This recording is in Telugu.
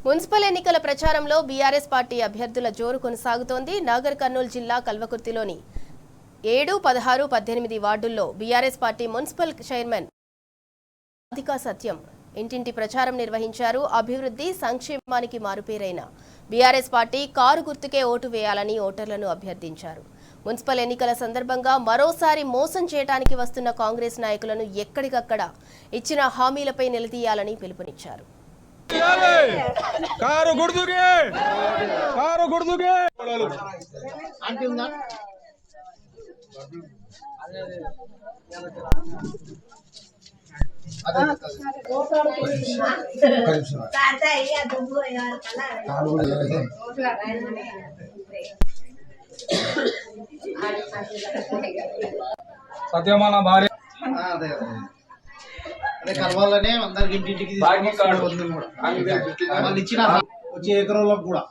మున్సిపల్ ఎన్నికల ప్రచారంలో బీఆర్ఎస్ పార్టీ అభ్యర్థుల జోరు కొనసాగుతోంది. నాగర్ కర్నూలు జిల్లా కల్వకుర్తిలోని 7, 16, 18 వార్డుల్లో BRS party municipal chairman Radhika Satyam ఇంటింటి ప్రచారం నిర్వహించారు. అభివృద్ధి సంక్షేమానికి మారుపేరైన బీఆర్ఎస్ పార్టీ కారు గుర్తుకే ఓటు వేయాలని ఓటర్లను అభ్యర్థించారు. మున్సిపల్ ఎన్నికల సందర్భంగా మరోసారి మోసం చేయడానికి వస్తున్న కాంగ్రెస్ నాయకులను ఎక్కడికక్కడ ఇచ్చిన హామీలపై నిలదీయాలని పిలుపునిచ్చారు. సత్యమాన భార్య కలవాలనే అందరికి ఇంటింటికి వాళ్ళు ఇచ్చిన వచ్చే ఎకరంలో కూడా